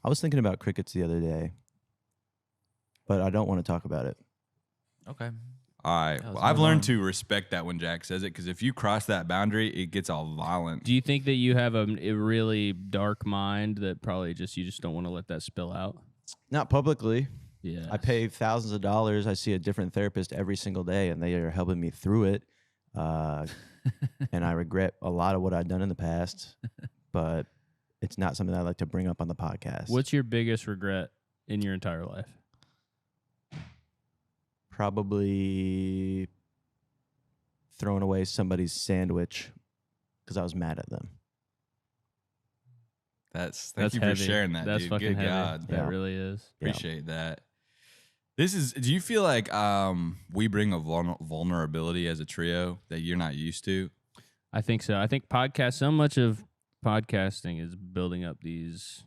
I was thinking about crickets the other day, but I don't want to talk about it. Okay. All right. Well, I've learned to respect that when Jack says it, because if you cross that boundary, it gets all violent. Do you think that you have a really dark mind that probably you just don't want to let that spill out? Not publicly. Yeah. I pay thousands of dollars. I see a different therapist every single day, and they are helping me through it. And I regret a lot of what I've done in the past, but it's not something I like to bring up on the podcast. What's your biggest regret in your entire life? Probably throwing away somebody's sandwich because I was mad at them. Thank you heavy. for sharing that, That's dude. fucking Good heavy. God. That really is. Appreciate that. Do you feel like we bring a vulnerability as a trio that you're not used to? I think so. I think so much of podcasting is building up these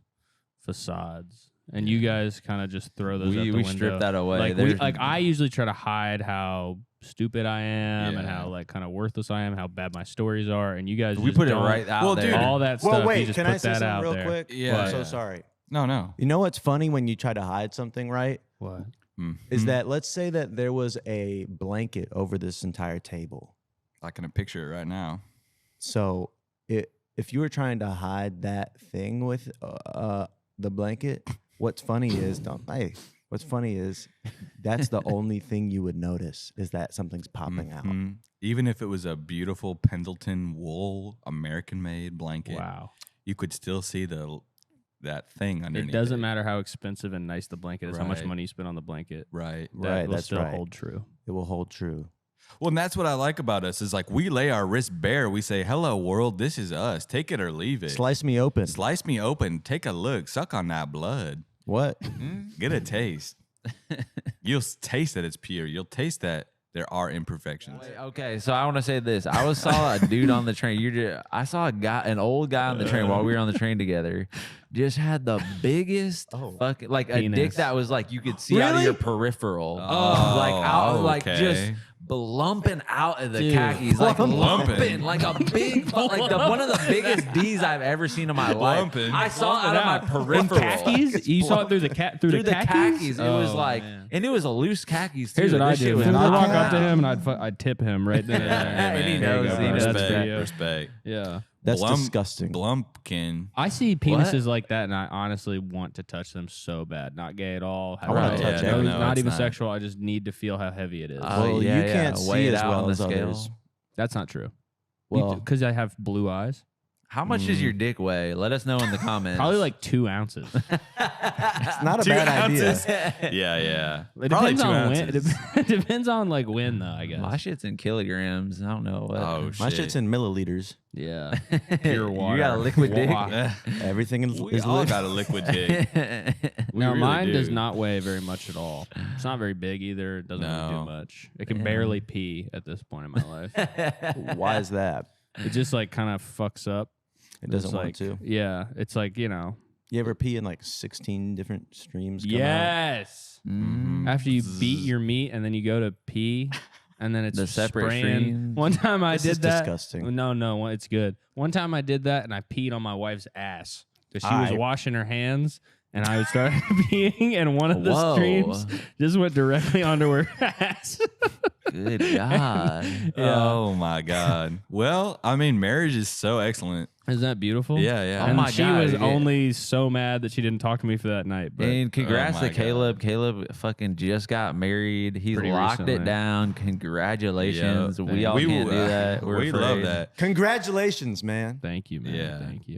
facades. And you guys kind of just throw those out the window. We strip that away. I usually try to hide how stupid I am and how like kind of worthless I am, how bad my stories are, and you guys we put it right out there. Dude, all that stuff. Wait, you just can put I say that something out real there. quick? Yeah. I'm so sorry. No. You know what's funny when you try to hide something, right? What? Is that let's say that there was a blanket over this entire table. I can picture it right now. So if you were trying to hide that thing with the blanket, what's funny is that's the only thing you would notice is that something's popping out. Even if it was a beautiful Pendleton wool American-made blanket, Wow. you could still see that thing underneath. It doesn't matter how expensive and nice the blanket is, how much Right. money you spend on the blanket. Right. That will that's still right. hold true. It will hold true. Well, and that's what I like about us is like we lay our wrist bare. We say, "Hello, world. This is us. Take it or leave it. Slice me open. Slice me open. Take a look. Suck on that blood. What? Get a taste. You'll taste that it's pure. You'll taste that there are imperfections. Wait, okay, so I want to say this. I saw a dude on the train. I saw an old guy on the train while we were on the train together. Just had the biggest fucking like a dick that was like you could see out of your peripheral. Just blumping out of the khakis, like lumping, like a big, like one of the biggest D's I've ever seen in my life. I saw it out of my peripheral. Khakis? You saw it through the khakis? It was like, and it was a loose khakis too. Here's what I This shit do, was man. I'd walk hot. up to him and I'd tip him right then and there. And he There you knows, go. he knows. Respect. Yeah. That's disgusting. Blumpkin. I see penises like that, and I honestly want to touch them so bad. Not gay at all. I want to touch everything. Not even not. sexual. I just need to feel how heavy it is. Well, you can't Weigh see it as out well on the as scale. others. That's not true. Well, Because I have blue eyes. How much does your dick weigh? Let us know in the comments. Probably like 2 ounces. it's not a 2 bad ounces. idea. Yeah. It Probably depends 2 on ounces. when. It depends on like when, though. I guess. My shit's in kilograms. I don't know what. Oh, My shit. shit's in milliliters. Yeah. Pure water. You got a liquid dick. Everything We is all liquid. got a liquid dick. We No, really mine do. does not weigh very much at all. It's not very big either. It doesn't really No. do much. It can barely pee at this point in my life. Why is that? It just like kind of fucks up. It doesn't It's want like, to. Yeah, it's like, you know. You ever pee in like 16 different streams? Come out? Yes. Mhm. After you beat your meat and then you go to pee and then it's The separate spraying. streams. One time I This did is that. disgusting. No, it's good. One time I did that and I peed on my wife's ass because she was washing her hands and I started peeing and one of the streams just went directly onto her ass. Good God. Oh my God. Well, I mean, marriage is so excellent. Isn't that beautiful? Yeah. Oh And my she God, was yeah. only so mad that she didn't talk to me for that night. But And congrats Oh my to Caleb. Caleb fucking just got married. He's Pretty locked recently. it down. Congratulations. Yep. We all can't do that. We love afraid. that. Congratulations, man. thank you, man. Yeah. Thank you.